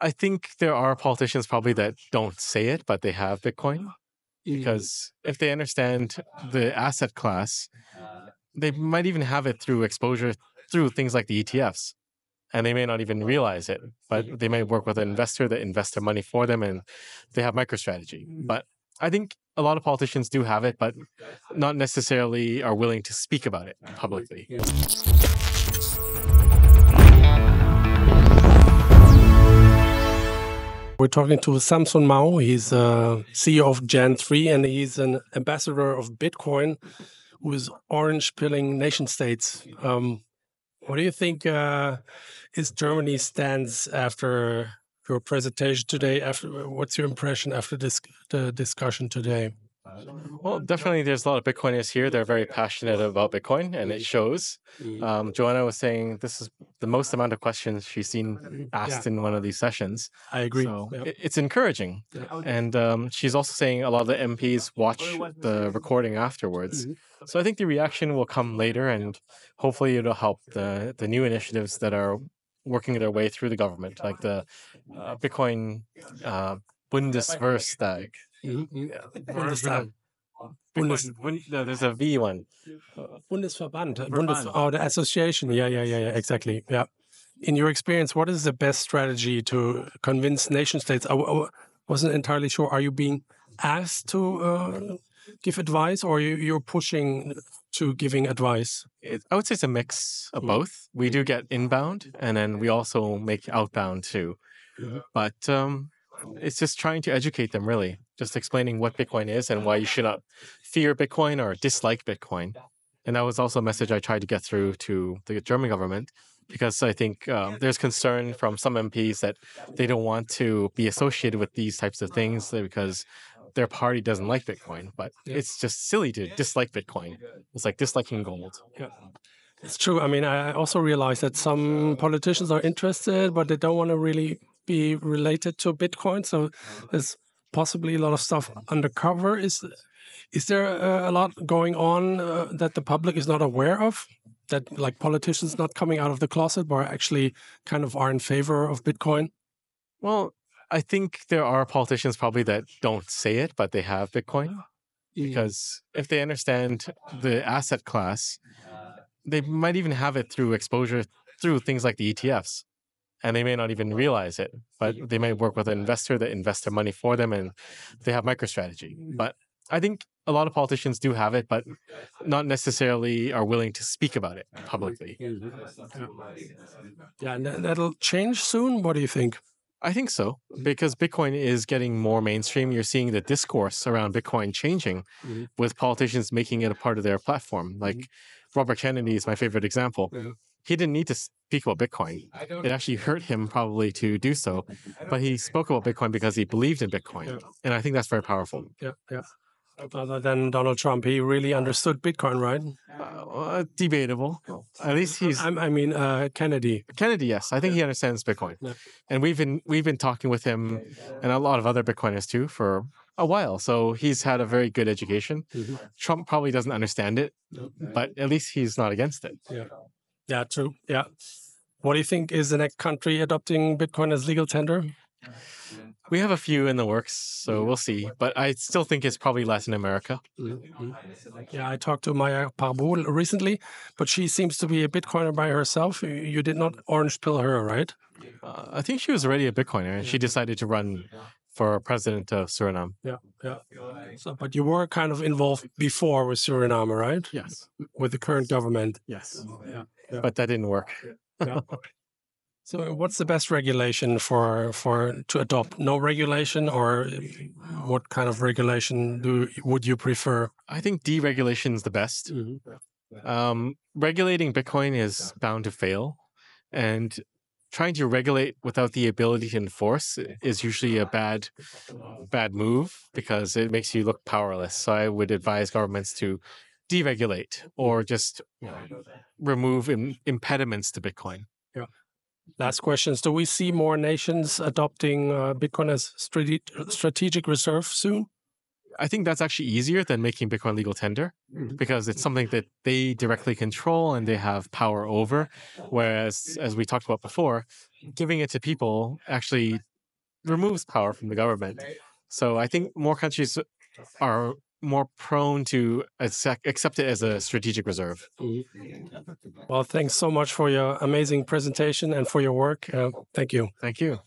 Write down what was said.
I think there are politicians probably that don't say it, but they have Bitcoin. Because if they understand the asset class, they might even have it through exposure through things like the ETFs. And they may not even realize it, but they may work with an investor that invests their money for them and they have MicroStrategy. But I think a lot of politicians do have it, but not necessarily are willing to speak about it publicly. We're talking to Samson Mow. He's CEO of Gen3, and he's an ambassador of Bitcoin who is orange pilling nation states. What do you think is Germany's stance after your presentation today? What's your impression after the discussion today? Well, definitely there's a lot of Bitcoiners here. They're very passionate about Bitcoin, and it shows. Joanna was saying this is the most amount of questions she's seen asked in one of these sessions. I agree. So it's encouraging. And she's also saying a lot of the MPs watch the recording afterwards. So I think the reaction will come later, and hopefully it'll help the new initiatives that are working their way through the government, like the Bitcoin Bundesverstag. Bundestag. No, there's a V one. Bundesverband. The association. Yeah, exactly. Yeah. In your experience, what is the best strategy to convince nation states? I wasn't entirely sure. Are you being asked to give advice, or you're pushing to giving advice? I would say it's a mix of both. We do get inbound, and then we also make outbound too. But it's just trying to educate them, really. Just explaining what Bitcoin is and why you should not fear Bitcoin or dislike Bitcoin. And that was also a message I tried to get through to the German government, because I think there's concern from some MPs that they don't want to be associated with these types of things because their party doesn't like Bitcoin. But it's just silly to dislike Bitcoin. It's like disliking gold. Yeah. It's true. I mean, I also realize that some politicians are interested, but they don't want to really be related to Bitcoin. So there's possibly a lot of stuff undercover. Is there a lot going on that the public is not aware of? That like politicians not coming out of the closet, but actually kind of are in favor of Bitcoin? Well, I think there are politicians probably that don't say it, but they have Bitcoin. Because if they understand the asset class, they might even have it through exposure through things like the ETFs. And they may not even realize it, but they may work with an investor that invests their money for them and they have MicroStrategy. But I think a lot of politicians do have it, but not necessarily are willing to speak about it publicly. Yeah, and that'll change soon. What do you think? I think so, because Bitcoin is getting more mainstream. You're seeing the discourse around Bitcoin changing with politicians making it a part of their platform. Like Robert Kennedy is my favorite example. He didn't need to speak about Bitcoin. It actually hurt him probably to do so, but he spoke about Bitcoin because he believed in Bitcoin. And I think that's very powerful. Yeah. Other than Donald Trump, he really understood Bitcoin, right? Debatable. At least he's. I mean, Kennedy. Kennedy, yes, I think he understands Bitcoin, and we've been talking with him and a lot of other Bitcoiners too for a while. So he's had a very good education. Trump probably doesn't understand it, but at least he's not against it. Yeah, true. Yeah. What do you think is the next country adopting Bitcoin as legal tender? We have a few in the works, so we'll see. But I still think it's probably Latin America. Yeah, I talked to Maya Parbul recently, but she seems to be a Bitcoiner by herself. You did not orange pill her, right? I think she was already a Bitcoiner, and she decided to run for president of Suriname. Yeah. So, but you were kind of involved before with Suriname, right? Yes. With the current government. Yes. But that didn't work. So what's the best regulation to adopt? No regulation, or what kind of regulation would you prefer? I think deregulation is the best. Regulating Bitcoin is bound to fail, and trying to regulate without the ability to enforce is usually a bad move because it makes you look powerless. So I would advise governments to deregulate or just remove impediments to Bitcoin. Yeah. Last questions. Do we see more nations adopting Bitcoin as strategic reserve soon? I think that's actually easier than making Bitcoin legal tender because it's something that they directly control and they have power over. Whereas, as we talked about before, giving it to people actually removes power from the government. So I think more countries are more prone to accept it as a strategic reserve. Well, thanks so much for your amazing presentation and for your work. Thank you. Thank you.